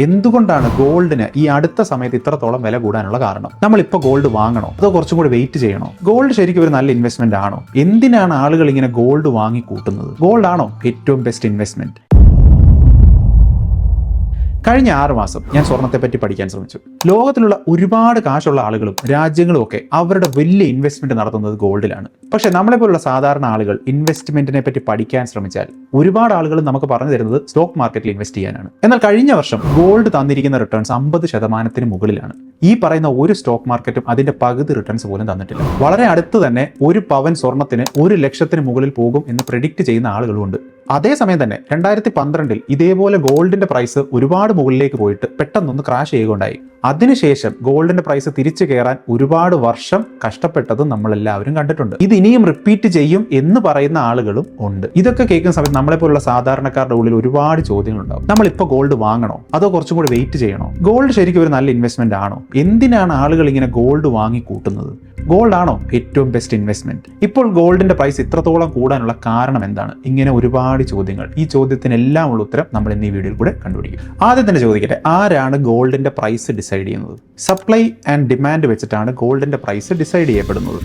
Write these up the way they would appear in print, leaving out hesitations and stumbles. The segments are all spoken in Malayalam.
എന്തുകൊണ്ടാണ് ഗോൾഡിന് ഈ അടുത്ത സമയത്ത് ഇത്രത്തോളം വില കൂടാനുള്ള കാരണം? നമ്മളിപ്പോൾ ഗോൾഡ് വാങ്ങണോ അതോ കുറച്ചും കൂടി വെയിറ്റ് ചെയ്യണോ? ഗോൾഡ് ശരിക്കും ഒരു നല്ല ഇൻവെസ്റ്റ്മെന്റ് ആണോ? എന്തിനാണ് ആളുകൾ ഇങ്ങനെ ഗോൾഡ് വാങ്ങി കൂട്ടുന്നത്? ഗോൾഡ് ആണോ ഏറ്റവും ബെസ്റ്റ് ഇൻവെസ്റ്റ്മെന്റ്? കഴിഞ്ഞ 6 മാസം ഞാൻ സ്വർണ്ണത്തെ പറ്റി പഠിക്കാൻ ശ്രമിച്ചു. ലോകത്തിലുള്ള ഒരുപാട് കാശുള്ള ആളുകളും രാജ്യങ്ങളും ഒക്കെ അവരുടെ വലിയ ഇൻവെസ്റ്റ്മെന്റ് നടത്തുന്നത് ഗോൾഡിലാണ്. പക്ഷെ നമ്മളെപ്പോലുള്ള സാധാരണ ആളുകൾ ഇൻവെസ്റ്റ്മെന്റിനെ പറ്റി പഠിക്കാൻ ശ്രമിച്ചാൽ ഒരുപാട് ആളുകൾ നമുക്ക് പറഞ്ഞു തരുന്നത് സ്റ്റോക്ക് മാർക്കറ്റിൽ ഇൻവെസ്റ്റ് ചെയ്യാനാണ്. എന്നാൽ കഴിഞ്ഞ വർഷം ഗോൾഡ് തന്നിരിക്കുന്ന റിട്ടേൺസ് 50% മുകളിലാണ്. ഈ പറയുന്ന ഒരു സ്റ്റോക്ക് മാർക്കറ്റും അതിന്റെ പകുതി റിട്ടേൺസ് പോലും തന്നിട്ടില്ല. വളരെ അടുത്ത് തന്നെ 1 പവൻ സ്വർണ്ണത്തിന് 1 ലക്ഷത്തിന് മുകളിൽ പോകും എന്ന് പ്രെഡിക്റ്റ് ചെയ്യുന്ന ആളുകളുമുണ്ട്. അതേസമയം തന്നെ 2012 ഇതേപോലെ ഗോൾഡിന്റെ പ്രൈസ് ഒരുപാട് മുകളിലേക്ക് പോയിട്ട് പെട്ടെന്നൊന്ന് ക്രാഷ് ചെയ്യുകയുണ്ടായി. അതിനുശേഷം ഗോൾഡിന്റെ പ്രൈസ് തിരിച്ചു കയറാൻ ഒരുപാട് വർഷം കഷ്ടപ്പെട്ടതും നമ്മളെല്ലാവരും കണ്ടിട്ടുണ്ട്. ഇത് ഇനിയും റിപ്പീറ്റ് ചെയ്യും എന്ന് പറയുന്ന ആളുകളും ഉണ്ട്. ഇതൊക്കെ കേൾക്കുന്ന സമയത്ത് നമ്മളെപ്പോലുള്ള സാധാരണക്കാരുടെ ഉള്ളിൽ ഒരുപാട് ചോദ്യങ്ങളുണ്ടാവും. നമ്മളിപ്പോൾ ഗോൾഡ് വാങ്ങണോ അതോ കുറച്ചും കൂടി വെയിറ്റ് ചെയ്യണോ? ഗോൾഡ് ശരിക്കും ഒരു നല്ല ഇൻവെസ്റ്റ്മെന്റ് ആണോ? എന്തിനാണ് ആളുകൾ ഇങ്ങനെ ഗോൾഡ് വാങ്ങി കൂട്ടുന്നത്? ഗോൾഡ് ആണോ ഏറ്റവും ബെസ്റ്റ് ഇൻവെസ്റ്റ്മെന്റ്? ഇപ്പോൾ ഗോൾഡിന്റെ പ്രൈസ് ഇത്രത്തോളം കൂടാനുള്ള കാരണം എന്താണ്? ഇങ്ങനെ ഒരുപാട് ചോദ്യങ്ങൾ. ഈ ചോദ്യത്തിനെല്ലാം ഉള്ള ഉത്തരം നമ്മൾ ഇന്ന് ഈ വീഡിയോയിൽ കൂടെ കണ്ടുപിടിക്കും. ആദ്യം തന്നെ ചോദിക്കട്ടെ, ആരാണ് ഗോൾഡിന്റെ പ്രൈസ് ഡിസൈഡ് ചെയ്യുന്നത്? സപ്ലൈ ആൻഡ് ഡിമാൻഡ് വെച്ചിട്ടാണ് ഗോൾഡിന്റെ പ്രൈസ് ഡിസൈഡ് ചെയ്യപ്പെടുന്നത്.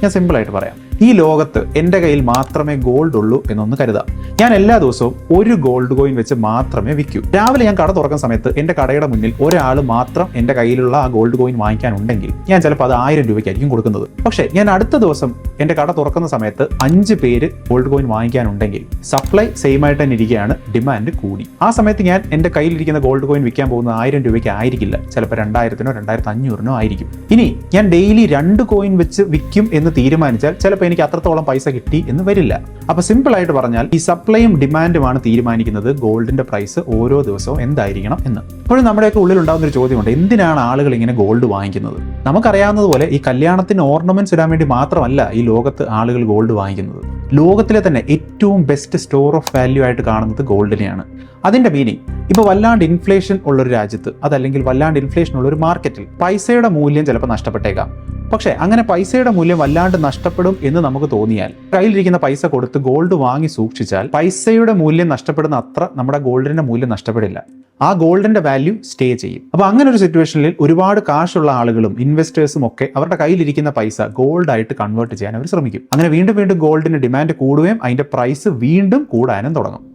ഞാൻ സിമ്പിളായിട്ട് പറയാം. ഈ ലോകത്ത് എൻ്റെ കയ്യിൽ മാത്രമേ ഗോൾഡ് ഉള്ളൂ എന്നൊന്ന് കരുതാം. ഞാൻ എല്ലാ ദിവസവും ഒരു ഗോൾഡ് കോയിൻ വെച്ച് മാത്രമേ വിൽക്കൂ. രാവിലെ ഞാൻ കട തുറക്കുന്ന സമയത്ത് എൻ്റെ കടയുടെ മുന്നിൽ ഒരാൾ മാത്രം എൻ്റെ കയ്യിലുള്ള ആ ഗോൾഡ് കോയിൻ വാങ്ങിക്കാനുണ്ടെങ്കിൽ ഞാൻ ചിലപ്പോൾ അത് 1000 രൂപയ്ക്കായിരിക്കും കൊടുക്കുന്നത്. പക്ഷേ ഞാൻ അടുത്ത ദിവസം എൻ്റെ കട തുറക്കുന്ന സമയത്ത് 5 പേര് ഗോൾഡ് കോയിൻ വാങ്ങിക്കാനുണ്ടെങ്കിൽ സപ്ലൈ സെയിം ആയിട്ട് തന്നെ ഇരിക്കുകയാണ്, ഡിമാൻഡ് കൂടി. ആ സമയത്ത് ഞാൻ എൻ്റെ കയ്യിലിരിക്കുന്ന ഗോൾഡ് കോയിൻ വിൽക്കാൻ പോകുന്നത് 1000 രൂപയ്ക്ക് ആയിരിക്കില്ല, ചിലപ്പോൾ 2000-നോ 2500-നോ ആയിരിക്കും. ഇനി ഞാൻ ഡെയിലി 2 കോയിൻ വെച്ച് വിൽക്കും എന്ന് തീരുമാനിച്ചാൽ ചിലപ്പോൾ എനിക്ക് അത്രത്തോളം പൈസ കിട്ടി എന്ന് വരില്ല. അപ്പൊ സിമ്പിൾ ആയിട്ട് പറഞ്ഞാൽ ഈ സപ്ലൈയും ഡിമാൻഡുമാണ് തീരുമാനിക്കുന്നത് ഗോൾഡിന്റെ പ്രൈസ് ഓരോ ദിവസവും എന്തായിരിക്കണം എന്ന്. ഇപ്പോഴും നമ്മുടെയൊക്കെ ഉള്ളിൽ ഉണ്ടാകുന്ന ഒരു ചോദ്യമുണ്ട്, എന്തിനാണ് ആളുകൾ ഇങ്ങനെ ഗോൾഡ് വാങ്ങിക്കുന്നത്? നമുക്കറിയാവുന്നതുപോലെ ഈ കല്യാണത്തിന് ഓർണമെന്റ്സ് ഇടാൻ വേണ്ടി മാത്രമല്ല ഈ ലോകത്ത് ആളുകൾ ഗോൾഡ് വാങ്ങിക്കുന്നത്. ലോകത്തിലെ തന്നെ ഏറ്റവും ബെസ്റ്റ് സ്റ്റോർ ഓഫ് വാല്യൂ ആയിട്ട് കാണുന്നത് ഗോൾഡിനെയാണ്. അതിന്റെ മീനിങ്, ഇപ്പോൾ വല്ലാണ്ട് ഇൻഫ്ലേഷൻ ഉള്ളൊരു രാജ്യത്ത് അതല്ലെങ്കിൽ വല്ലാണ്ട് ഇൻഫ്ലേഷൻ ഉള്ളൊരു മാർക്കറ്റിൽ പൈസയുടെ മൂല്യം ചിലപ്പോൾ നഷ്ടപ്പെട്ടേക്കാം. പക്ഷേ അങ്ങനെ പൈസയുടെ മൂല്യം വല്ലാണ്ട് നഷ്ടപ്പെടും എന്ന് നമുക്ക് തോന്നിയാൽ കയ്യിലിരിക്കുന്ന പൈസ കൊടുത്ത് ഗോൾഡ് വാങ്ങി സൂക്ഷിച്ചാൽ പൈസയുടെ മൂല്യം നഷ്ടപ്പെടുന്ന അത്ര നമ്മുടെ ഗോൾഡിന്റെ മൂല്യം നഷ്ടപ്പെടില്ല. ആ ഗോൾഡിന്റെ വാല്യൂ സ്റ്റേ ചെയ്യും. അപ്പോൾ അങ്ങനെ ഒരു സിറ്റുവേഷനിൽ ഒരുപാട് കാശുള്ള ആളുകളും ഇൻവെസ്റ്റേഴ്സും ഒക്കെ അവരുടെ കയ്യിലിരിക്കുന്ന പൈസ ഗോൾഡായിട്ട് കൺവേർട്ട് ചെയ്യാൻ അവർ ശ്രമിക്കും. അങ്ങനെ വീണ്ടും വീണ്ടും ഗോൾഡിന് ഡിമാൻഡ് കൂടുകയും അതിന്റെ പ്രൈസ് വീണ്ടും കൂടാനും തുടങ്ങും.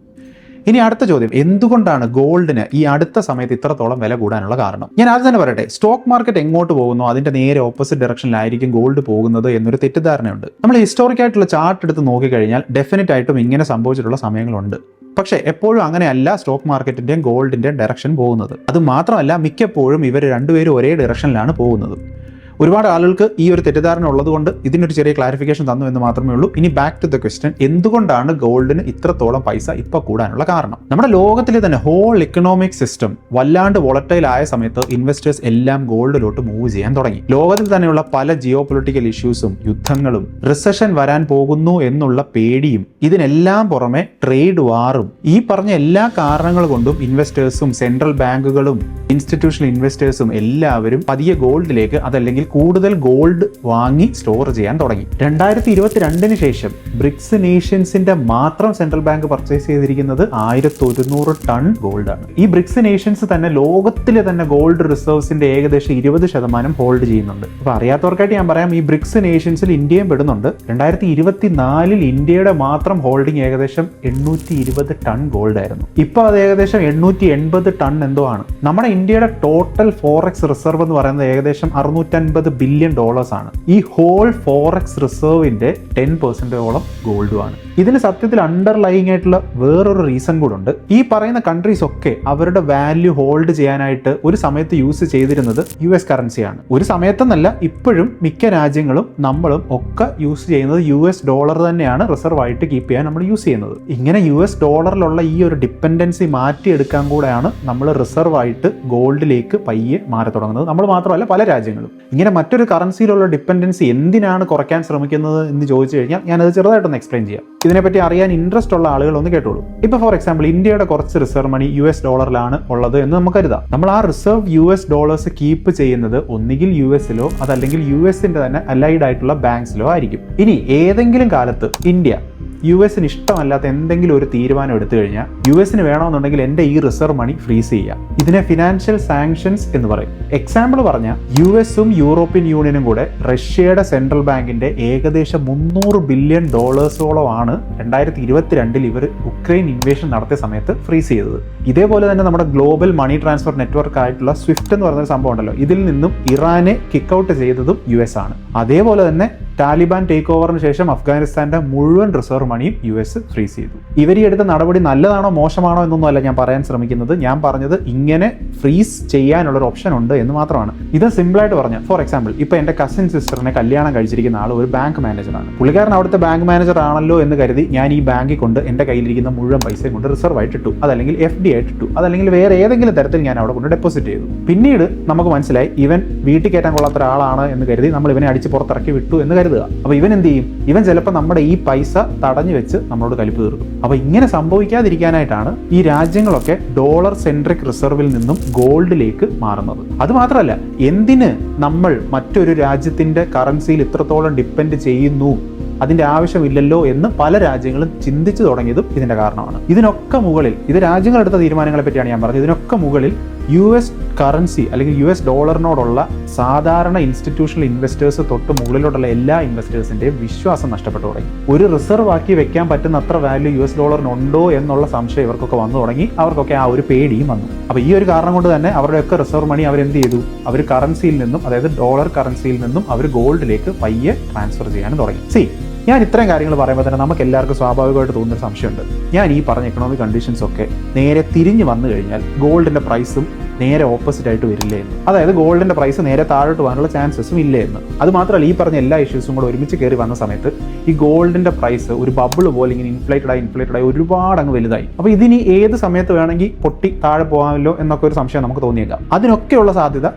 ഇനി അടുത്ത ചോദ്യം, എന്തുകൊണ്ടാണ് ഗോൾഡിന് ഈ അടുത്ത സമയത്ത് ഇത്രത്തോളം വില കൂടാനുള്ള കാരണം? ഞാൻ ആദ്യം തന്നെ പറയട്ടെ, സ്റ്റോക്ക് മാർക്കറ്റ് എങ്ങോട്ട് പോകുന്നു അതിന്റെ നേരെ ഓപ്പോസിറ്റ് ഡയറക്ഷനിലായിരിക്കും ഗോൾഡ് പോകുന്നത് എന്നൊരു തെറ്റിദ്ധാരണയുണ്ട്. നമ്മൾ ഹിസ്റ്റോറിക് ആയിട്ടുള്ള ചാർട്ട് എടുത്ത് നോക്കിക്കഴിഞ്ഞാൽ ഡെഫിനറ്റ് ആയിട്ടും ഇങ്ങനെ സംഭവിച്ചിട്ടുള്ള സമയങ്ങളുണ്ട്. പക്ഷേ എപ്പോഴും അങ്ങനെയല്ല സ്റ്റോക്ക് മാർക്കറ്റിന്റെയും ഗോൾഡിന്റെയും ഡയറക്ഷൻ പോകുന്നത്. അത് മാത്രമല്ല, മിക്കപ്പോഴും ഇവർ രണ്ടുപേരും ഒരേ ഡയറക്ഷനിലാണ് പോകുന്നത്. ഒരുപാട് ആളുകൾക്ക് ഈ ഒരു തെറ്റിദ്ധാരണ ഉള്ളതുകൊണ്ട് ഇതിനൊരു ചെറിയ ക്ലാരിഫിക്കേഷൻ തന്നു എന്ന് മാത്രമേ ഉള്ളൂ. ഇനി ബാക്ക് ടു ദ ക്വസ്റ്റ്യൻ, എന്തുകൊണ്ടാണ് ഗോൾഡിന് ഇത്രത്തോളം പൈസ ഇപ്പോൾ കൂടാനുള്ള കാരണം? നമ്മുടെ ലോകത്തിലെ തന്നെ ഹോൾ ഇക്കണോമിക് സിസ്റ്റം വല്ലാണ്ട് വോളറ്റൈൽ ആയ സമയത്ത് ഇൻവെസ്റ്റേഴ്സ് എല്ലാം ഗോൾഡിലോട്ട് മൂവ് ചെയ്യാൻ തുടങ്ങി. ലോകത്തിൽ തന്നെയുള്ള പല ജിയോ പൊളിറ്റിക്കൽ ഇഷ്യൂസും യുദ്ധങ്ങളും റിസഷൻ വരാൻ പോകുന്നു എന്നുള്ള പേടിയും ഇതിനെല്ലാം പുറമെ ട്രേഡ് വാറും ഈ പറഞ്ഞ എല്ലാ കാരണങ്ങൾ കൊണ്ടും ഇൻവെസ്റ്റേഴ്സും സെൻട്രൽ ബാങ്കുകളും ഇൻസ്റ്റിറ്റ്യൂഷണൽ ഇൻവെസ്റ്റേഴ്സും എല്ലാവരും പതിയെ ഗോൾഡിലേക്ക് അതല്ലെങ്കിൽ കൂടുതൽ ഗോൾഡ് വാങ്ങി സ്റ്റോർ ചെയ്യാൻ തുടങ്ങി. 2022 ശേഷം ബ്രിക്സ് നേഷൻസിന്റെ മാത്രം സെൻട്രൽ ബാങ്ക് പർച്ചേസ് ചെയ്തിരിക്കുന്നത് 1100 ടൺ ഗോൾഡ് ആണ്. ഈ ബ്രിക്സ് നേഷൻസ് തന്നെ ലോകത്തിലെ തന്നെ ഗോൾഡ് റിസർവ്സിന്റെ ഏകദേശം 20% ഹോൾഡ് ചെയ്യുന്നുണ്ട്. അപ്പൊ അറിയാത്തവർക്കായിട്ട് ഞാൻ പറയാം, ഈ ബ്രിക്സ് നേഷൻസിൽ ഇന്ത്യയും പെടുന്നുണ്ട്. 2024 ഇന്ത്യയുടെ മാത്രം ഹോൾഡിംഗ് ഏകദേശം 820 ടൺ ഗോൾഡ് ആയിരുന്നു. ഇപ്പൊ അത് ഏകദേശം 880 ടൺ എന്തോ ആണ്. നമ്മുടെ ഇന്ത്യയുടെ ടോട്ടൽ ഫോറക്സ് റിസർവ് എന്ന് പറയുന്നത് ഏകദേശം $650 ബില്യൺ ആണ്. ഈ ഹോൾ ഫോറക്സ് റിസർവിന്റെ 10%ഓളം ഗോൾഡുമാണ്. ഇതിന് സത്യത്തിൽ അണ്ടർലൈങ് ആയിട്ടുള്ള വേറൊരു റീസൺ കൂടെ ഉണ്ട്. ഈ പറയുന്ന കൺട്രീസ് ഒക്കെ അവരുടെ വാല്യൂ ഹോൾഡ് ചെയ്യാനായിട്ട് ഒരു സമയത്ത് യൂസ് ചെയ്തിരുന്നത് US കറൻസിയാണ്. ഒരു സമയത്തെന്നല്ല, ഇപ്പോഴും മിക്ക രാജ്യങ്ങളും നമ്മളും ഒക്കെ യൂസ് ചെയ്യുന്നത് US ഡോളർ തന്നെയാണ് റിസർവ് ആയിട്ട് കീപ്പ് ചെയ്യാൻ നമ്മൾ യൂസ് ചെയ്യുന്നത്. ഇങ്ങനെ US ഡോളറിലുള്ള ഈ ഒരു ഡിപ്പെൻഡൻസി മാറ്റിയെടുക്കാൻ കൂടെയാണ് നമ്മൾ റിസർവ് ആയിട്ട് ഗോൾഡിലേക്ക് പയ്യെ മാറി തുടങ്ങുന്നത്. നമ്മൾ മാത്രമല്ല, പല രാജ്യങ്ങളും. ഇങ്ങനെ മറ്റൊരു കറൻസിയിലുള്ള ഡിപ്പെൻഡൻസി എന്തിനാണ് കുറയ്ക്കാൻ ശ്രമിക്കുന്നത് എന്ന് ചോദിച്ചു കഴിഞ്ഞാൽ ഞാനത് ചെറുതായിട്ടൊന്ന് എക്സ്പ്ലെയിൻ ചെയ്യാം. ഇതിനെപ്പറ്റി അറിയാൻ ഇൻട്രസ്റ്റ് ഉള്ള ആളുകൾ ഒന്ന് കേട്ടോളൂ. ഇപ്പൊ ഫോർ എക്സാമ്പിൾ, ഇന്ത്യയുടെ കുറച്ച് റിസർവ് മണി US ഡോളറിലാണ് ഉള്ളത് എന്ന് നമുക്ക് കരുതാം. നമ്മൾ ആ റിസർവ് US ഡോളേഴ്സ് കീപ്പ് ചെയ്യുന്നത് ഒന്നുകിൽ US-ലോ അതല്ലെങ്കിൽ US-ന്റെ തന്നെ അലൈഡ് ആയിട്ടുള്ള ബാങ്ക്സിലോ ആയിരിക്കും. ഇനി ഏതെങ്കിലും കാലത്ത് ഇന്ത്യ US ഇഷ്ടമല്ലാത്ത എന്തെങ്കിലും ഒരു തീരുമാനം എടുത്തു കഴിഞ്ഞാൽ US വേണമെന്നുണ്ടെങ്കിൽ എൻ്റെ ഈ റിസർവ് മണി ഫ്രീസ് ചെയ്യുക. ഇതിനെ ഫിനാൻഷ്യൽ സാങ്ഷൻസ് എന്ന് പറയും. എക്സാമ്പിൾ പറഞ്ഞാൽ US യൂറോപ്യൻ യൂണിയനും കൂടെ റഷ്യയുടെ സെൻട്രൽ ബാങ്കിന്റെ ഏകദേശം $300 ബില്യൺ ആണ് 2022 ഇവർ ഉക്രൈൻ ഇൻവേഷൻ നടത്തിയ സമയത്ത് ഫ്രീസ് ചെയ്തത്. ഇതേപോലെ തന്നെ നമ്മുടെ ഗ്ലോബൽ മണി ട്രാൻസ്ഫർ നെറ്റ്വർക്ക് ആയിട്ടുള്ള സ്വിഫ്റ്റ് എന്ന് പറയുന്ന സംഭവം ഉണ്ടല്ലോ, ഇതിൽ നിന്നും ഇറാനെ കിക്ക് ഔട്ട് ചെയ്തതും US ആണ്. അതേപോലെ തന്നെ താലിബാൻ ടേക്ക് ഓവറിന് ശേഷം അഫ്ഗാനിസ്ഥാന്റെ മുഴുവൻ റിസർവ് മണിയും US ഫ്രീസ് ചെയ്തു. ഇവർ ഈ എടുത്ത നടപടി നല്ലതാണോ മോശമാണോ എന്നൊന്നുമല്ല ഞാൻ പറയാൻ ശ്രമിക്കുന്നത്. ഞാൻ പറഞ്ഞത് ഇങ്ങനെ ഫ്രീസ് ചെയ്യാനുള്ള ഒരു ഓപ്ഷൻ ഉണ്ട് എന്ന് മാത്രമാണ്. ഇത് സിമ്പിളായിട്ട് പറഞ്ഞാൽ, ഫോർ എക്സാമ്പിൾ, ഇപ്പൊ എന്റെ കസിൻ സിസ്റ്ററിനെ കല്യാണം കഴിച്ചിരിക്കുന്ന ആൾ ഒരു ബാങ്ക് മാനേജറാണ്. പുള്ളിക്കാരൻ അവിടുത്തെ ബാങ്ക് മാനേജർ ആണല്ലോ എന്ന് കരുതി ഞാൻ ഈ ബാങ്കിൽ കൊണ്ട് എന്റെ കയ്യിലിരിക്കുന്ന മുഴുവൻ പൈസയും കൊണ്ട് റിസർവ് ആയിട്ട് ഇട്ടു, അതല്ലെങ്കിൽ FD ആയിട്ട് ഇട്ടു, അതല്ലെങ്കിൽ വേറെ ഏതെങ്കിലും തരത്തിൽ ഞാൻ അവിടെ കൊണ്ട് ഡെപ്പോസിറ്റ് ചെയ്തു. പിന്നീട് നമുക്ക് മനസ്സിലായി ഇവൻ വീട്ടിൽ കയറ്റാൻ കൊള്ളാത്ത ഒരാളാണ് എന്ന് കരുതി നമ്മൾ ഇവനെ അടിച്ച് പുറത്തിറക്കി വിട്ടു എന്ന് കരുതുക. അപ്പൊ ഇവൻ എന്ത് ചെയ്യും? ഇവൻ ചിലപ്പോൾ നമ്മുടെ ഈ പൈസ തടഞ്ഞു വെച്ച് നമ്മളോട് കലിപ്പ് തീർക്കും. അപ്പൊ ഇങ്ങനെ സംഭവിക്കാതിരിക്കാനായിട്ടാണ് ഈ രാജ്യങ്ങളൊക്കെ ഡോളർ സെൻട്രിക് റിസർവിൽ നിന്നും ഗോൾഡിലേക്ക് മാറുന്നത്. അത് മാത്രമല്ല, എന്തിന് നമ്മൾ മറ്റൊരു രാജ്യത്തിന്റെ കറൻസിയിൽ ഇത്രത്തോളം ഡിപ്പെൻഡ് ചെയ്യുന്നു, അതിന്റെ ആവശ്യമില്ലല്ലോ എന്ന് പല രാജ്യങ്ങളും ചിന്തിച്ചു തുടങ്ങിയതും ഇതിന്റെ കാരണമാണ്. ഇതിനൊക്കെ മുകളിൽ, ഇത് രാജ്യങ്ങളെടുത്ത തീരുമാനങ്ങളെ പറ്റിയാണ് ഞാൻ പറഞ്ഞത്, ഇതിനൊക്കെ മുകളിൽ US കറൻസി അല്ലെങ്കിൽ US ഡോളറിനോടുള്ള സാധാരണ ഇൻസ്റ്റിറ്റ്യൂഷണൽ ഇൻവെസ്റ്റേഴ്സ് തൊട്ട് മുകളിലോട്ടുള്ള എല്ലാ ഇൻവെസ്റ്റേഴ്സിന്റെയും വിശ്വാസം നഷ്ടപ്പെട്ടു തുടങ്ങി. ഒരു റിസർവ് ആക്കി വെക്കാൻ പറ്റുന്ന അത്ര വാല്യൂ US ഡോളറിനുണ്ടോ എന്നുള്ള സംശയം ഇവർക്കൊക്കെ വന്നു തുടങ്ങി. അവർക്കൊക്കെ ആ ഒരു പേടിയും വന്നു. അപ്പൊ ഈ ഒരു കാരണം കൊണ്ട് തന്നെ അവരുടെയൊക്കെ റിസർവ് മണി അവരെന്ത് ചെയ്തു? അവർ കറൻസിയിൽ നിന്നും, അതായത് ഡോളർ കറൻസിയിൽ നിന്നും അവർ ഗോൾഡിലേക്ക് പയ്യെ ട്രാൻസ്ഫർ ചെയ്യാനും തുടങ്ങി. ഞാൻ ഇത്രയും കാര്യങ്ങൾ പറയുമ്പോൾ തന്നെ നമുക്ക് എല്ലാവർക്കും സ്വാഭാവികമായിട്ട് തോന്നുന്ന സംശയമുണ്ട്, ഞാൻ ഈ പറഞ്ഞ എക്കണോമിക് കണ്ടീഷൻസ് ഒക്കെ നേരെ തിരിഞ്ഞു വന്നു കഴിഞ്ഞാൽ ഗോൾഡിന്റെ പ്രൈസും നേരെ ഓപ്പോസിറ്റ് ആയിട്ട് വരില്ലേ എന്ന്. അതായത് ഗോൾഡിന്റെ പ്രൈസ് നേരെ താഴോട്ട് പോകാനുള്ള ചാൻസസും ഇല്ലേ എന്ന്. അത് മാത്രമല്ല, ഈ പറഞ്ഞ എല്ലാ ഇഷ്യൂസും കൂടെ ഒരുമിച്ച് കയറി വന്ന സമയത്ത് ഈ ഗോൾഡിന്റെ പ്രൈസ് ഒരു ബബിൾ പോലെ ഇങ്ങനെ ഇൻഫ്ലേറ്റഡ് ആയി ഒരുപാട് അങ്ങ് വലുതായി. അപ്പോൾ ഇതിനി ഏത് സമയത്ത് വേണമെങ്കിൽ പൊട്ടി താഴെ പോകാമല്ലോ എന്നൊക്കെ ഒരു സംശയം നമുക്ക് തോന്നിയേക്കാം. അതിനൊക്കെയുള്ള സാധ്യത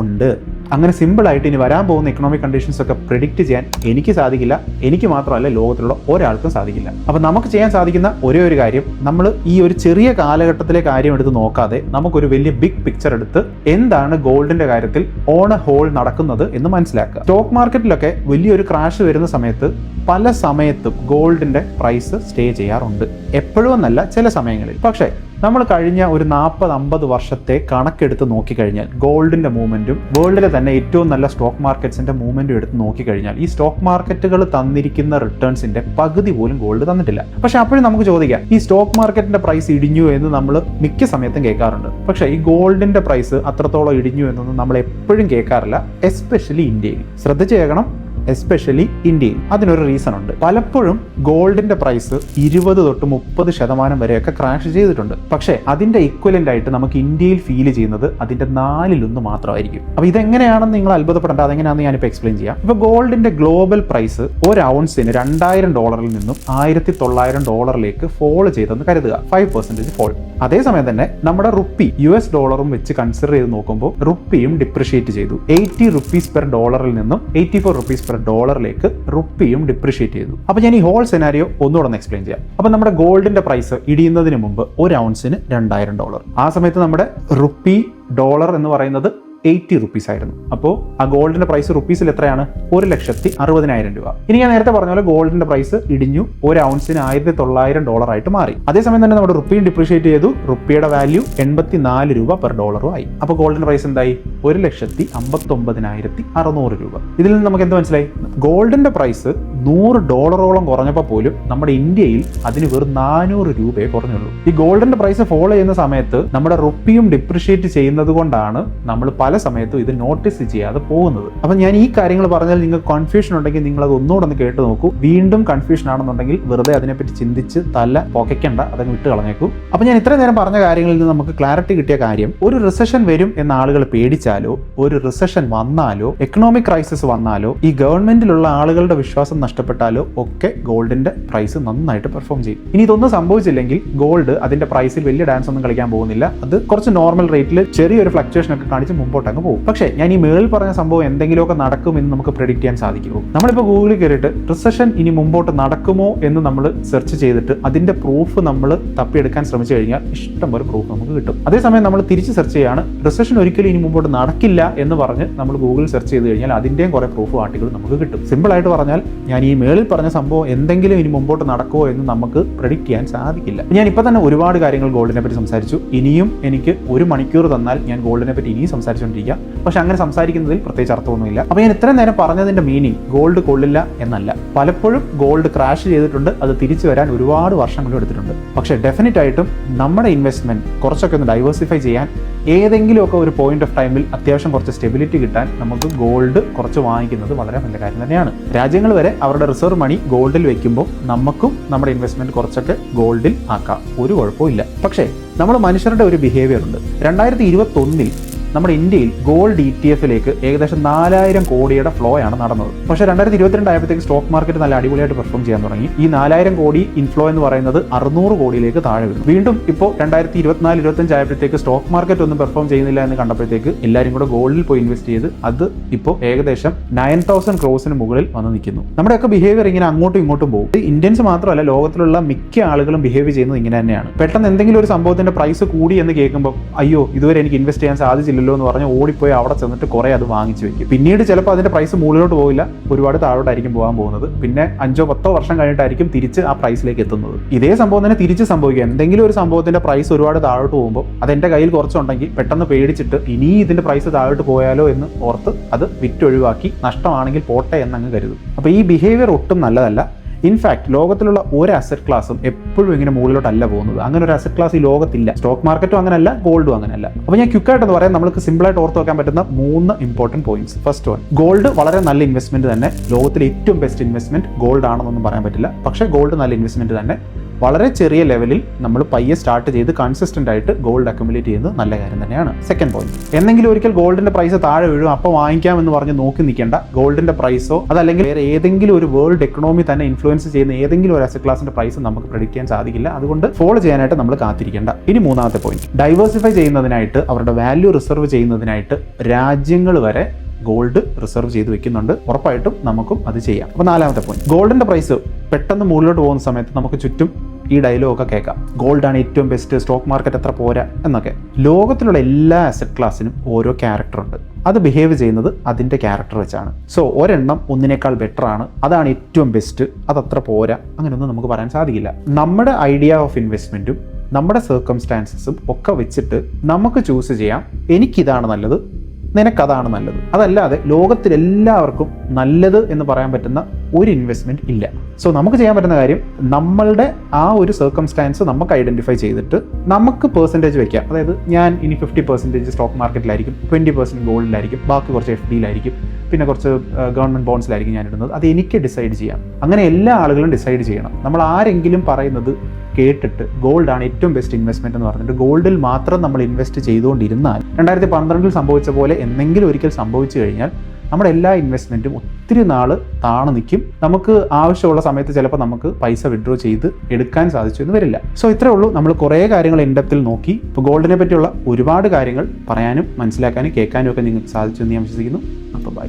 ഉണ്ട്. അങ്ങനെ സിമ്പിളായിട്ട് ഇനി വരാൻ പോകുന്ന എക്കണോമിക് കണ്ടീഷൻസ് ഒക്കെ പ്രെഡിക്റ്റ് ചെയ്യാൻ എനിക്ക് സാധിക്കില്ല. എനിക്ക് മാത്രമല്ല, ലോകത്തിലുള്ള ഒരാൾക്കും സാധിക്കില്ല. അപ്പം നമുക്ക് ചെയ്യാൻ സാധിക്കുന്ന ഒരേ ഒരു കാര്യം, നമ്മൾ ഈ ഒരു ചെറിയ കാലഘട്ടത്തിലെ കാര്യം എടുത്ത് നോക്കാതെ നമുക്കൊരു വലിയ ബിഗ് പിക്ചർ എടുത്ത് എന്താണ് ഗോൾഡിന്റെ കാര്യത്തിൽ ഓൺ എ ഹോൾ നടക്കുന്നത് എന്ന് മനസ്സിലാക്കുക. സ്റ്റോക്ക് മാർക്കറ്റിലൊക്കെ വലിയൊരു ക്രാഷ് വരുന്ന സമയത്ത് പല സമയത്തും ഗോൾഡിന്റെ പ്രൈസ് സ്റ്റേ ചെയ്യാറുണ്ട്. എപ്പോഴും എന്നല്ല, ചില സമയങ്ങളിൽ. പക്ഷേ നമ്മൾ കഴിഞ്ഞ ഒരു 40-50 വർഷത്തെ കണക്കെടുത്ത് നോക്കിക്കഴിഞ്ഞാൽ ഗോൾഡിന്റെ മൂവ്മെന്റും വേൾഡിലെ തന്നെ ഏറ്റവും നല്ല സ്റ്റോക്ക് മാർക്കറ്റ്സിന്റെ മൂവ്മെന്റും എടുത്ത് നോക്കിക്കഴിഞ്ഞാൽ ഈ സ്റ്റോക്ക് മാർക്കറ്റുകൾ തന്നിരിക്കുന്ന റിട്ടേൺസിന്റെ പകുതി പോലും ഗോൾഡ് തന്നിട്ടില്ല. പക്ഷെ അപ്പോഴും നമുക്ക് ചോദിക്കാം, ഈ സ്റ്റോക്ക് മാർക്കറ്റിന്റെ പ്രൈസ് ഇടിഞ്ഞു എന്ന് നമ്മൾ മിക്ക സമയത്തും കേൾക്കാറുണ്ട്. പക്ഷേ ഈ ഗോൾഡിന്റെ പ്രൈസ് അത്രത്തോളം ഇടിഞ്ഞു എന്നൊന്നും നമ്മൾ എപ്പോഴും കേൾക്കാറില്ല, എസ്പെഷ്യലി ഇന്ത്യയിൽ. ശ്രദ്ധിച്ചു കേൾക്കണം, എസ്പെഷ്യലി ഇന്ത്യയിൽ. അതിനൊരു റീസൺ ഉണ്ട്. പലപ്പോഴും ഗോൾഡിന്റെ പ്രൈസ് 20-30% വരെയൊക്കെ ക്രാഷ് ചെയ്തിട്ടുണ്ട്. പക്ഷേ അതിന്റെ ഇക്വലന്റ് ആയിട്ട് നമുക്ക് ഇന്ത്യയിൽ ഫീൽ ചെയ്യുന്നത് അതിന്റെ 4/1 മാത്രമായിരിക്കും. അപ്പൊ ഇതെങ്ങനെയാണെന്ന് നിങ്ങൾ അത്ഭുതപ്പെടേണ്ട, അതെങ്ങനെയാണെന്ന് ഞാനിപ്പോൾ എക്സ്പ്ലെയിൻ ചെയ്യാം. ഇപ്പൊ ഗോൾഡിന്റെ ഗ്ലോബൽ പ്രൈസ് ഒരു ഔൺസിന് $2000 നിന്നും $1900 ഫോൾ ചെയ്തെന്ന് കരുതുക, 5% ഫോൾ. അതേസമയം തന്നെ നമ്മുടെ റുപ്പി US ഡോളറും വെച്ച് കൺസിഡർ ചെയ്ത് നോക്കുമ്പോൾ റുപ്പിയും ഡിപ്രിഷിയേറ്റ് ചെയ്തു. 80 rupees per ഡോളറിൽ നിന്നും 84 rupees per ഡോളറിലേക്ക് റുപ്പിയും ഡിപ്രിഷിയേറ്റ് ചെയ്തു. അപ്പൊ ഞാൻ ഈ ഹോൾ സെനാരിയോ ഒന്നുകൂടെ എക്സ്പ്ലെയിൻ ചെയ്യാം. അപ്പൊ നമ്മുടെ ഗോൾഡിന്റെ പ്രൈസ് ഇടിയുന്നതിന് മുമ്പ് ഒരു ഔൺസിന് $2000. ആ സമയത്ത് നമ്മുടെ റുപ്പി ഡോളർ എന്ന് പറയുന്നത് 80 rupees ആയിരുന്നു. അപ്പോൾ ആ ഗോൾഡിന്റെ പ്രൈസ് റുപ്പീസിൽ എത്രയാണ്? 1,60,000 രൂപ. ഇനി ഞാൻ നേരത്തെ പറഞ്ഞ പോലെ ഗോൾഡിന്റെ പ്രൈസ് ഇടിഞ്ഞു, ഒരു ഔൺസിന് $1900 ആയിട്ട് മാറി. അതേസമയം തന്നെ നമ്മുടെ റുപ്പിയും ഡിപ്രിഷിയേറ്റ് ചെയ്തു, റുപ്പിയുടെ വാല്യൂ 84 രൂപ പെർ ഡോളറും ആയി. അപ്പോൾ ഗോൾഡിന്റെ പ്രൈസ് എന്തായി? 1,59,600 രൂപ. ഇതിൽ നിന്ന് നമുക്ക് എന്ത് മനസ്സിലായി? ഗോൾഡിന്റെ പ്രൈസ് $100 കുറഞ്ഞപ്പോൾ പോലും നമ്മുടെ ഇന്ത്യയിൽ അതിന് വെറും 400 രൂപയെ കുറഞ്ഞുള്ളൂ. ഈ ഗോൾഡിന്റെ പ്രൈസ് ഫോളോ ചെയ്യുന്ന സമയത്ത് നമ്മുടെ റുപ്പിയും ഡിപ്രിഷിയേറ്റ് ചെയ്യുന്നത് കൊണ്ടാണ് നമ്മൾ പല സമയത്തും ഇത് നോട്ടീസ് ചെയ്യാതെ പോകുന്നത്. അപ്പം ഞാൻ ഈ കാര്യങ്ങൾ പറഞ്ഞാൽ നിങ്ങൾക്ക് കൺഫ്യൂഷൻ ഉണ്ടെങ്കിൽ നിങ്ങൾ അത് ഒന്നുകൂടെ ഒന്ന് കേട്ട് നോക്കൂ. വീണ്ടും കൺഫ്യൂഷൻ ആണെന്നുണ്ടെങ്കിൽ വെറുതെ അതിനെപ്പറ്റി ചിന്തിച്ച് തല പൊക്കയ്ക്കണ്ട, അതങ്ങ് വിട്ട് കളഞ്ഞേക്കൂ. അപ്പം ഞാൻ ഇത്രയും നേരം പറഞ്ഞ കാര്യങ്ങളിൽ നിന്ന് നമുക്ക് ക്ലാരിറ്റി കിട്ടിയ കാര്യം, ഒരു റിസഷൻ വരും എന്ന ആളുകൾ പേടിച്ചാലോ, ഒരു റിസഷൻ വന്നാലോ, എക്കണോമിക് ക്രൈസിസ് വന്നാലോ, ഈ ഗവൺമെന്റിലുള്ള ആളുകളുടെ വിശ്വാസം നഷ്ടപ്പെട്ടാലോ ഒക്കെ ഗോൾഡിന്റെ പ്രൈസ് നന്നായിട്ട് പെർഫോം ചെയ്യും. ഇനി ഇതൊന്നും സംഭവിച്ചില്ലെങ്കിൽ ഗോൾഡ് അതിന്റെ പ്രൈസിൽ വലിയ ഡാൻസ് ഒന്നും കളിക്കാൻ പോകുന്നില്ല. അത് കുറച്ച് നോർമൽ റേറ്റിൽ ചെറിയൊരു ഫ്ലക്ച്വേഷൻ ഒക്കെ കാണിച്ച് മുമ്പോട്ട് താഴോട്ട് അങ്ങ് പോകും. പക്ഷേ ഞാൻ ഈ മേളിൽ പറഞ്ഞ സംഭവം എന്തെങ്കിലുമൊക്കെ നടക്കുമെന്ന് നമുക്ക് പ്രെഡിക്റ്റ് ചെയ്യാൻ സാധിക്കുമോ? നമ്മളിപ്പോൾ ഗൂഗിളിൽ കയറിയിട്ട് റിസഷൻ ഇനി മുമ്പോട്ട് നടക്കുമോ എന്ന് നമ്മൾ സെർച്ച് ചെയ്തിട്ട് അതിന്റെ പ്രൂഫ് നമ്മൾ തപ്പിയെടുക്കാൻ ശ്രമിച്ചു കഴിഞ്ഞാൽ ഇഷ്ടംപോലെ പ്രൂഫ് നമുക്ക് കിട്ടും. അതേസമയം നമ്മൾ തിരിച്ച് സെർച്ച് ചെയ്യാണ് റിസഷൻ ഒരിക്കലും ഇനി മുമ്പോട്ട് നടക്കില്ല എന്ന് പറഞ്ഞ് നമ്മൾ ഗൂഗിളിൽ സെർച്ച് ചെയ്ത് കഴിഞ്ഞാൽ അതിന്റെയും കുറെ പ്രൂഫ് ആർട്ടിക്കിൾ നമുക്ക് കിട്ടും. സിമ്പിൾ ആയിട്ട് പറഞ്ഞാൽ ഞാൻ ഈ മേളിൽ പറഞ്ഞ സംഭവം എന്തെങ്കിലും ഇനി മുമ്പോട്ട് നടക്കുമോ എന്ന് നമുക്ക് പ്രെഡിക്റ്റ് ചെയ്യാൻ സാധിക്കില്ല. ഞാൻ ഇപ്പൊ തന്നെ ഒരുപാട് കാര്യങ്ങൾ ഗോൾഡിനെ പറ്റി സംസാരിച്ചു. ഇനിയും എനിക്ക് 1 മണിക്കൂർ തന്നാൽ ഞാൻ ഗോൾഡിനെ പറ്റി ഇനിയും സംസാരിച്ചുകൊണ്ടിരിക്കുക. പക്ഷെ അങ്ങനെ സംസാരിക്കുന്നതിൽ പ്രത്യേകിച്ച് അർത്ഥമൊന്നുമില്ല. അപ്പൊ ഞാൻ ഇത്രയും നേരം പറഞ്ഞതിന്റെ മീനിങ് ഗോൾഡ് കൊള്ളില്ല എന്നല്ല. പലപ്പോഴും ഗോൾഡ് ക്രാഷ് ചെയ്തിട്ടുണ്ട്, അത് തിരിച്ചു വരാൻ ഒരുപാട് വർഷങ്ങൾ എടുത്തിട്ടുണ്ട്. പക്ഷെ ഡെഫിനറ്റ് ആയിട്ടും നമ്മുടെ ഇൻവെസ്റ്റ്മെന്റ് കുറച്ചൊക്കെ ഒന്ന് ഡൈവേഴ്സിഫൈ ചെയ്യാൻ ഏതെങ്കിലുമൊക്കെ ഒരു പോയിന്റ് ഓഫ് ടൈമിൽ അത്യാവശ്യം കുറച്ച് സ്റ്റെബിലിറ്റി കിട്ടാൻ നമുക്ക് ഗോൾഡ് കുറച്ച് വാങ്ങിക്കുന്നത് വളരെ നല്ല കാര്യം തന്നെയാണ്. രാജ്യങ്ങൾ വരെ അവരുടെ റിസർവ് മണി ഗോൾഡിൽ വെക്കുമ്പോൾ നമുക്കും നമ്മുടെ ഇൻവെസ്റ്റ്മെന്റ് കുറച്ചൊക്കെ ഗോൾഡിൽ ആക്കാം, ഒരു കുഴപ്പമില്ല. പക്ഷേ നമ്മൾ മനുഷ്യരുടെ ഒരു ബിഹേവിയർ ഉണ്ട്. 2021 നമ്മുടെ ഇന്ത്യയിൽ ഗോൾഡ് ETF ഏകദേശം 4000 കോടിയുടെ ഫ്ലോ ആണ് നടന്നത്. പക്ഷേ 2022 ആയപ്പോഴത്തേക്ക് സ്റ്റോക്ക് മാർക്കറ്റ് നല്ല അടിപൊളിയായിട്ട് പെർഫോം ചെയ്യാൻ തുടങ്ങി. ഈ 4000 കോടി ഇൻഫ്ലോ എന്ന് പറയുന്നത് 600 കോടിയിലേക്ക് താഴെ വീണു. വീണ്ടും ഇപ്പോൾ 2024-25 ആയപ്പോഴത്തേക്ക് സ്റ്റോക്ക് മാർക്കറ്റ് ഒന്നും പെർഫോം ചെയ്യുന്നില്ല എന്ന് കണ്ടപ്പോഴത്തേക്ക് എല്ലാവരും കൂടെ ഗോൾഡിൽ പോയി ഇൻവെസ്റ്റ് ചെയ്ത് അത് ഇപ്പോൾ ഏകദേശം 9000 ക്രോസിന് മുകളിൽ വന്ന് നിൽക്കുന്നു. നമ്മുടെയൊക്കെ ബിഹേവിയർ ഇങ്ങനെ അങ്ങോട്ടും ഇങ്ങോട്ടും പോകും. ഇന്ത്യൻസ് മാത്രമല്ല, ലോകത്തിലുള്ള മിക്ക ആളുകളും ബിഹേവ് ചെയ്യുന്നത് ഇങ്ങനെ തന്നെയാണ്. പെട്ടെന്ന് എന്തെങ്കിലും ഒരു സംഭവത്തിന്റെ പ്രൈസ് കൂടി എന്ന് കേൾക്കുമ്പോൾ അയ്യോ ഇതുവരെ എനിക്ക് ഇൻവെസ്റ്റ് ചെയ്യാൻ സാധിച്ചില്ല എന്ന് പറഞ്ഞ് ഓടിപ്പോയി അവിടെ ചെന്നിട്ട് കുറെ അത് വാങ്ങിച്ചു വെക്കും. പിന്നീട് ചിലപ്പോൾ അതിന്റെ പ്രൈസ് മുകളിലോട്ട് പോകില്ല, ഒരുപാട് താഴോട്ടായിരിക്കും പോകാൻ പോകുന്നത്. പിന്നെ 5-10 വർഷം കഴിഞ്ഞിട്ടായിരിക്കും തിരിച്ച് ആ പ്രൈസിലേക്ക് എത്തുന്നത്. ഇതേ സംഭവം തന്നെ തിരിച്ച് സംഭവിക്കുക. എന്തെങ്കിലും ഒരു സംഭവത്തിന്റെ പ്രൈസ് ഒരുപാട് താഴോട്ട് പോകുമ്പോൾ അതെന്റെ കയ്യിൽ കുറച്ചുണ്ടെങ്കിൽ പെട്ടെന്ന് പേടിച്ചിട്ട് ഇനി ഇതിന്റെ പ്രൈസ് താഴോട്ട് പോയാലോ എന്ന് ഓർത്ത് അത് വിറ്റൊഴിവാക്കി നഷ്ടമാണെങ്കിൽ പോട്ടെ എന്നങ്ങ് കരുതും. അപ്പൊ ഈ ബിഹേവിയർ ഒട്ടും നല്ലതല്ല. ഇൻഫാക്ട് ലോകത്തിലുള്ള ഒരു അസറ്റ് ക്ലാസ്സും എപ്പോഴും ഇങ്ങനെ മുകളിലോട്ടല്ല പോകുന്നത്. അങ്ങനെ ഒരു അസറ്റ് ക്ലാസ് ഈ ലോകത്തില്ല. സ്റ്റോക്ക് മാർക്കറ്റും അങ്ങനെയല്ല, ഗോൾഡും അങ്ങനെയല്ല. അപ്പോൾ ഞാൻ ക്വിക്കായിട്ട് പറയാം, നമുക്ക് സിമ്പിളായിട്ട് ഓർത്ത് വെക്കാൻ പറ്റുന്ന 3 important points. First one, gold വളരെ നല്ല ഇൻവെസ്റ്റ്മെന്റ് തന്നെ. ലോകത്തിലെ ഏറ്റവും ബെസ്റ്റ് ഇൻവെസ്റ്റ്മെന്റ് ഗോൾഡ് ആണെന്നൊന്നും പറയാൻ പറ്റില്ല. പക്ഷേ ഗോൾഡ് നല്ല ഇൻവെസ്റ്റ്മെന്റ് തന്നെ. വളരെ ചെറിയ ലെവലിൽ നമ്മൾ പയ്യെ സ്റ്റാർട്ട് ചെയ്ത് കൺസിസ്റ്റന്റ് ആയിട്ട് ഗോൾഡ് അക്യുമുലേറ്റ് ചെയ്യുന്നത് നല്ല കാര്യം തന്നെയാണ്. സെക്കൻഡ് പോയിന്റ്, എന്തെങ്കിലും ഒരിക്കൽ ഗോൾഡിന്റെ പ്രൈസ് താഴെ വീഴും അപ്പോൾ വാങ്ങിക്കാം എന്ന് പറഞ്ഞ് നോക്കി നിൽക്കേണ്ട. ഗോൾഡിന്റെ പ്രൈസോ അതല്ലെങ്കിൽ വേറെ ഏതെങ്കിലും ഒരു വേൾഡ് എക്കണോമി തന്നെ ഇൻഫ്ലുവൻസ് ചെയ്യുന്ന ഏതെങ്കിലും ഒരു അസറ്റ് ക്ലാസിന്റെ പ്രൈസ് നമുക്ക് പ്രെഡിക്റ്റ് ചെയ്യാൻ സാധിക്കില്ല. അതുകൊണ്ട് ഫോളോ ചെയ്യാനായിട്ട് നമ്മൾ കാത്തിരിക്കേണ്ട. ഇനി മൂന്നാമത്തെ പോയിന്റ്, ഡൈവേഴ്സിഫൈ ചെയ്യുന്നതിനായിട്ട് അവരുടെ വാല്യൂ റിസർവ് ചെയ്യുന്നതിനായിട്ട് രാജ്യങ്ങൾ വരെ ഗോൾഡ് റിസർവ് ചെയ്ത് വെക്കുന്നുണ്ട്. ഉറപ്പായിട്ടും നമുക്കും അത് ചെയ്യാം. അപ്പോൾ നാലാമത്തെ പോയിന്റ്, ഗോൾഡിന്റെ പ്രൈസ് പെട്ടെന്ന് മുകളിലോട്ട് പോകുന്ന സമയത്ത് നമുക്ക് ചുറ്റും ഈ ഡയലോഗൊക്കെ കേൾക്കാം, ഗോൾഡാണ് ഏറ്റവും ബെസ്റ്റ്, സ്റ്റോക്ക് മാർക്കറ്റ് അത്ര പോരാ എന്നൊക്കെ. ലോകത്തിലുള്ള എല്ലാ അസറ്റ് ക്ലാസ്സിനും ഓരോ ക്യാരക്ടർ ഉണ്ട്. അത് ബിഹേവ് ചെയ്യുന്നത് അതിൻ്റെ ക്യാരക്ടർ വെച്ചാണ്. സോ ഒരെണ്ണം ഒന്നിനേക്കാൾ ബെറ്റർ ആണ്, അതാണ് ഏറ്റവും ബെസ്റ്റ്, അതത്ര പോരാ, അങ്ങനെയൊന്നും നമുക്ക് പറയാൻ സാധിക്കില്ല. നമ്മുടെ ഐഡിയ ഓഫ് ഇൻവെസ്റ്റ്മെൻറ്റും നമ്മുടെ സർക്കംസ്റ്റാൻസസും ഒക്കെ വെച്ചിട്ട് നമുക്ക് ചൂസ് ചെയ്യാം, എനിക്കിതാണ് നല്ലത്, നിനക്കതാണ് നല്ലത്. അതല്ലാതെ ലോകത്തിലെല്ലാവർക്കും നല്ലത് എന്ന് പറയാൻ പറ്റുന്ന ഒരു ഇൻവെസ്റ്റ്മെന്റ് ഇല്ല. സോ നമുക്ക് ചെയ്യാൻ പറ്റുന്ന കാര്യം, നമ്മളുടെ ആ ഒരു സർക്കംസ്റ്റാൻസ് നമുക്ക് ഐഡന്റിഫൈ ചെയ്തിട്ട് നമുക്ക് പെർസെൻറ്റേജ് വെക്കാം. അതായത് ഞാൻ ഇനി 50% സ്റ്റോക്ക് മാർക്കറ്റിലായിരിക്കും, 20% ഗോൾഡിലായിരിക്കും, ബാക്കി കുറച്ച് FDയിലായിരിക്കും, പിന്നെ കുറച്ച് ഗവൺമെന്റ് ബോൺസിലായിരിക്കും ഞാൻ ഇടുന്നത്. അത് എനിക്ക് ഡിസൈഡ് ചെയ്യാം. അങ്ങനെ എല്ലാ ആളുകളും ഡിസൈഡ് ചെയ്യണം. നമ്മൾ ആരെങ്കിലും പറയുന്നത് കേട്ടിട്ട് ഗോൾഡാണ് ഏറ്റവും ബെസ്റ്റ് ഇൻവെസ്റ്റ്മെന്റ് എന്ന് പറഞ്ഞിട്ട് ഗോൾഡിൽ മാത്രം നമ്മൾ ഇൻവെസ്റ്റ് ചെയ്തുകൊണ്ടിരുന്നാൽ 2012 സംഭവിച്ച പോലെ എന്തെങ്കിലും ഒരിക്കൽ സംഭവിച്ചു കഴിഞ്ഞാൽ നമ്മുടെ എല്ലാ ഇൻവെസ്റ്റ്മെന്റും ഒത്തിരി നാള് താണു നിൽക്കും. നമുക്ക് ആവശ്യമുള്ള സമയത്ത് ചിലപ്പോൾ നമുക്ക് പൈസ വിഡ്രോ ചെയ്ത് എടുക്കാൻ സാധിച്ചു എന്ന് വരില്ല. സോ ഇത്രേ ഉള്ളൂ. നമ്മൾ കുറേ കാര്യങ്ങൾ ഇൻഡെപ്തിൽ നോക്കി. ഇപ്പോൾ ഗോൾഡിനെ പറ്റിയുള്ള ഒരുപാട് കാര്യങ്ങൾ പറയാനും മനസ്സിലാക്കാനും കേൾക്കാനും ഒക്കെ നിങ്ങൾക്ക് സാധിച്ചു എന്ന് ഞാൻ വിശ്വസിക്കുന്നു. അപ്പോൾ ബൈ.